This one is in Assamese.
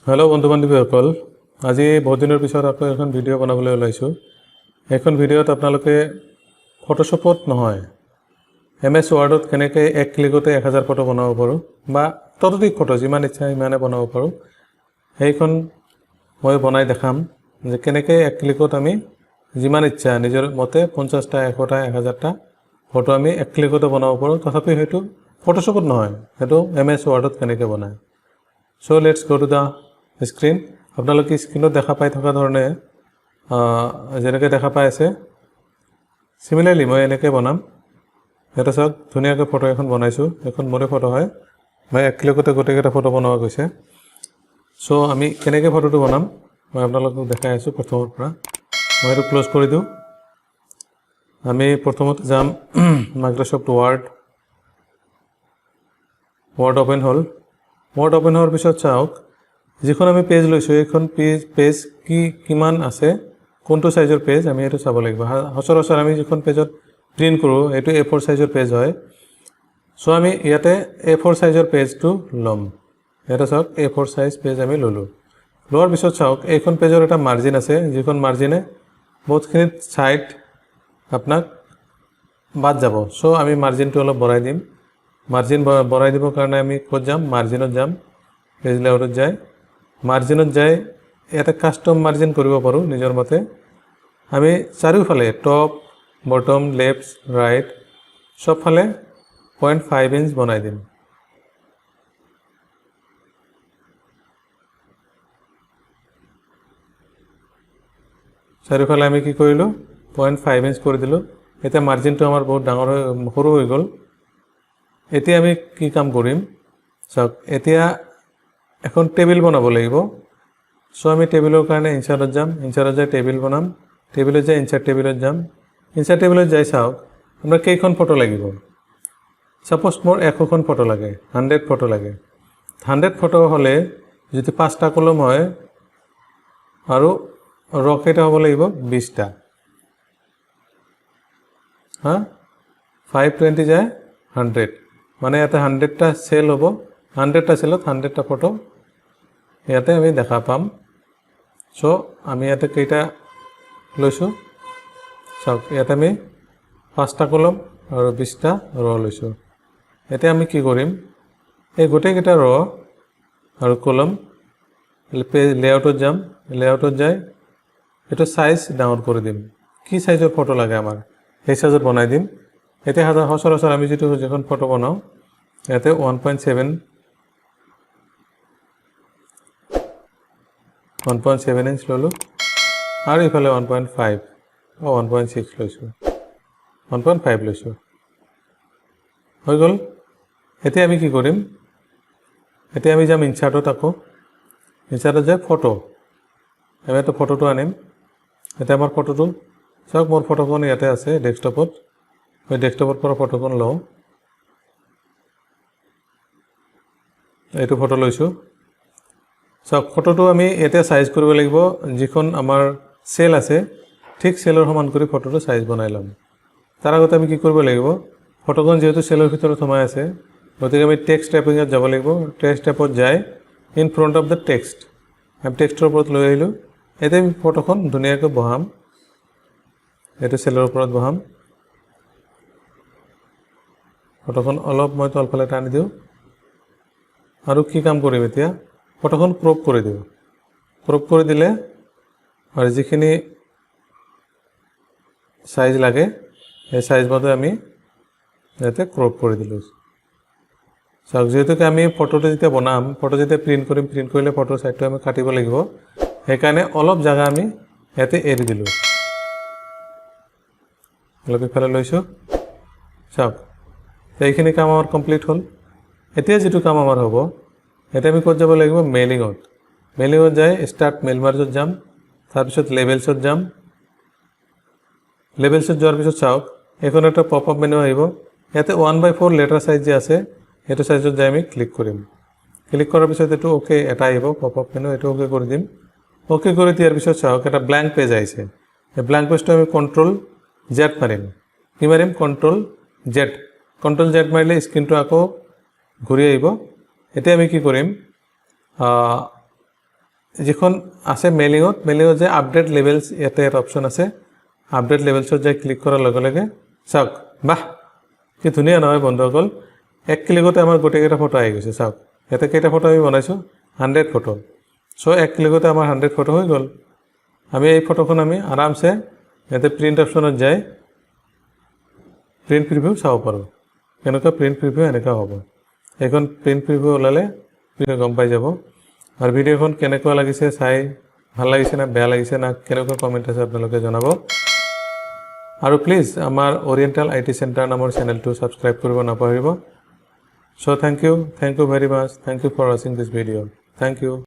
হেল্ল' বন্ধু বান্ধৱীসকল, আজি বহুত দিনৰ পিছত আকৌ এখন ভিডিঅ' বনাবলৈ ওলাইছোঁ। এইখন ভিডিঅ'ত আপোনালোকে ফটোশ্বপত নহয় MS ৱৰ্ডত কেনেকৈ এক ক্লিকতে 1000 ফটো বনাব পাৰোঁ বা ততোধিক ফটো যিমান ইচ্ছা সিমানে বনাব পাৰোঁ, সেইখন মই বনাই দেখাম যে কেনেকৈ এক ক্লিকত আমি যিমান ইচ্ছা নিজৰ মতে 50টা 100টা 1000টা ফটো আমি এক ক্লিকতে বনাব পাৰোঁ। তথাপি হয়তো ফটোশ্বপত নহয়, সেইটো MS ৱৰ্ডত কেনেকৈ বনায়। So let's go to the screen. আপোনালোকে স্ক্ৰীনত দেখা পাই থকা ধৰণে যেনেকৈ দেখা পাই আছে সিমিলাৰলি মই এনেকৈ বনাম। এটা চাওক, ধুনীয়াকৈ ফটো এখন বনাইছোঁ। এখন মোৰে ফটো হয়, মই এক ক্লিকতে গোটেইকেইটা ফটো বনোৱা গৈছে। চ' আমি কেনেকৈ ফটোটো বনাম মই আপোনালোকক দেখাই আছোঁ প্ৰথমৰ পৰা। মই এইটো ক্ল'জ কৰি দিওঁ। আমি প্ৰথমতে যাম মাইক্ৰ'ছফ্ট ৱৰ্ড অ'পেন হ'ল। ৱৰ্ড অ'পেন হোৱাৰ পিছত চাওক, যিখন আমি পেজ লৈছোঁ এইখন পেজ কিমান আছে, কোনটো চাইজৰ পেজ আমি এইটো চাব লাগিব। সচৰাচৰ আমি যিখন পেজত প্ৰিণ্ট কৰোঁ এইটো A4 চাইজৰ পেজ হয়। চ' আমি ইয়াতে A4 চাইজৰ পেজটো ল'ম। ইয়াতে চাওক A4 চাইজ পেজ আমি ল'লোঁ। লোৱাৰ পিছত চাওক, এইখন পেজৰ এটা মাৰ্জিন আছে, যিখন মাৰ্জিনে বহুতখিনি ছাইড আপোনাক বাদ যাব। চ' আমি মাৰ্জিনটো অলপ বঢ়াই দিম। মাৰ্জিন বঢ়াই দিবৰ কাৰণে আমি ক'ত যাম, মাৰ্জিনত যাম। পেজ লেআউটত যায়, মাৰ্জিনত যাই ইয়াতে কাষ্টম মাৰ্জিন কৰিব পাৰোঁ নিজৰ মতে। আমি চাৰিওফালে টপ বটম লেফ্ট ৰাইট চবফালে 0.5 ইঞ্চ বনাই দিম। চাৰিওফালে আমি কি কৰিলোঁ, 0.5 ইঞ্চ কৰি দিলোঁ। এতিয়া মাৰ্জিনটো আমাৰ বহুত ডাঙৰ সৰু হৈ গ'ল। এতিয়া আমি কি কাম কৰিম চাওক, এতিয়া এখন টেবিল বনাব লাগিব। চ' আমি টেবিলৰ কাৰণে ইনচাৰ্টত যাম, ইনচাৰ্টত যাই টেবিল বনাম, টেবিলত যাই ইনচাৰ্ট টেবিলত যাম। ইনচাৰ্ট টেবিলত যাই চাওক আপোনাৰ কেইখন ফটো লাগিব। ছাপ'জ মোৰ 100খন ফটো লাগে, 100 ফটো লাগে। 100 ফটো হ'লে যদি 5টা কলম হয় আৰু ৰ কেইটা হ'ব লাগিব 20টা। 520 যায় 100, মানে ইয়াতে 100টা চেল হ'ব। 100টা চেলত 100টা ফটো ইয়াতে আমি দেখা পাম। চ' আমি ইয়াতে কেইটা লৈছোঁ চাওক, ইয়াতে আমি 5টা কলম আৰু 20টা ৰ লৈছোঁ। এতিয়া আমি কি কৰিম, এই গোটেইকেইটা ৰ আৰু কলম পেজ লেআউটত যাম। লেআউটত যাই এইটো চাইজ ডাউন কৰি দিম। কি চাইজৰ ফটো লাগে আমাৰ সেই চাইজত বনাই দিম। এতিয়া সচৰাচৰ আমি যিখন ফটো বনাওঁ ইয়াতে 1.7 ইঞ্চ ল'লোঁ আৰু ইফালে 1.6 লৈছোঁ, 1.5 লৈছোঁ, হৈ গ'ল। এতিয়া আমি কি কৰিম, এতিয়া আমি যাম ইনচাৰ্টত। আকৌ ইনচাৰ্টত যাই ফটো, আমি এটা ফটোটো আনিম। এতিয়া আমাৰ ফটোটো চাওক, মোৰ ফটোখন ইয়াতে আছে ডেস্কটপত। মই ডেস্কটপৰ পৰা ফটোখন লওঁ, এইটো ফটো লৈছোঁ। চাওক ফটোটো আমি এতিয়া চাইজ কৰিব লাগিব। যিখন আমাৰ চেল আছে ঠিক চেলৰ সমান কৰি ফটোটো চাইজ বনাই ল'ম। তাৰ আগতে আমি কি কৰিব লাগিব, ফটোখন যিহেতু চেলৰ ভিতৰত সোমাই আছে গতিকে আমি টেক্সট টাইপিঙত যাব লাগিব। টেক্সট টাইপত যাই in front of the text, আমি টেক্সটৰ ওপৰত লৈ আহিলোঁ। এতিয়া আমি ফটোখন ধুনীয়াকৈ বহাম, এইটো চেলৰ ওপৰত বহাম। ফটোখন অলপ মই তলফালে টানি দিওঁ আৰু কি কাম কৰিম, এতিয়া ফটোখন ক্ৰপ কৰি দিওঁ। ক্ৰপ কৰি দিলে আৰু যিখিনি সাইজ লাগে এই সাইজ মতে আমি ইয়াতে ক্ৰপ কৰি দিলোঁ। চাওক, যেহেতুকে আমি ফটোটো যেতিয়া বনাম, ফটো যেতিয়া প্ৰিণ্ট কৰিম, প্ৰিণ্ট কৰিলে ফটোৰ সাইজটো আমি কাটিব লাগিব। সেইকাৰণে অলপ জাগা আমি ইয়াতে এৰি দিলোঁ। অলপ ইফালে লৈছোঁ। চাওক, এইখিনি কাম আমাৰ কমপ্লিট হ'ল। এতিয়া যিটো কাম আমাৰ হ'ব, এতিয়া আমি ক'ত যাব লাগিব, মেইলিঙত। মেইলিঙত যাই ষ্টাৰ্ট মেইল মাৰ্জত যাম, তাৰপিছত লেবেলছত যাম। লেবেলছত যোৱাৰ পিছত চাওক, এইখন এটা পপ আপ মেনু আহিব। ইয়াতে 1/4 লেটাৰ চাইজ যে আছে সেইটো চাইজত যাই আমি ক্লিক কৰিম। ক্লিক কৰাৰ পিছত এইটো অ'কে এটা আহিব পপ আপ মেনু, এইটো অ'কে কৰি দিম। অ'কে কৰি দিয়াৰ পিছত চাওক, এটা ব্লেংক পেজ আহিছে। এই ব্লেংক পেজটো আমি Ctrl-Z মাৰিম। কি মাৰিম, Ctrl-Z। Ctrl-Z মাৰিলে স্ক্ৰীনটো আকৌ ঘূৰি আহিব। এতিয়া আমি কি কৰিম, যিখন আছে মেইলিঙত যে আপডেট লেভেলছ ইয়াতে এটা অপশ্যন আছে আপডেট লেভেলছত যাই ক্লিক কৰাৰ লগে লগে চাওক বাহ কি ধুনীয়া নহয় বন্ধুসকল এক ক্লিকতে আমাৰ গোটেইকেইটা ফটো আহি গৈছে চাওক ইয়াতে কেইটা ফটো আমি বনাইছোঁ 100 ফটো চ' এক ক্লিকতে আমাৰ 100 ফটো হৈ গ'ল আমি এই ফটোখন আমি আৰামছে ইয়াতে প্ৰিণ্ট অপশ্যনত যাই প্ৰিণ্ট প্ৰিভিউ চাব পাৰোঁ কেনেকুৱা প্ৰিণ্ট প্ৰিভিউ এনেকুৱা হ'ব এইখন প্ৰিণ্ট প্ৰিভিউ ওলালে আপুনি গম পাই যাব আৰু ভিডিঅ'খন কেনেকুৱা লাগিছে চাই ভাল লাগিছে না বেয়া লাগিছে না কেনেকুৱা কমেণ্ট আছে আপোনালোকে জনাব আৰু প্লিজ আমাৰ অৰিয়েণ্টেল আইটি চেণ্টাৰ নামৰ চেনেলটো ছাবস্ক্ৰাইব কৰিব নাপাহৰিব so' thank you very much thank you for ৱাচিং দিছ ভিডিঅ' থেংক ইউ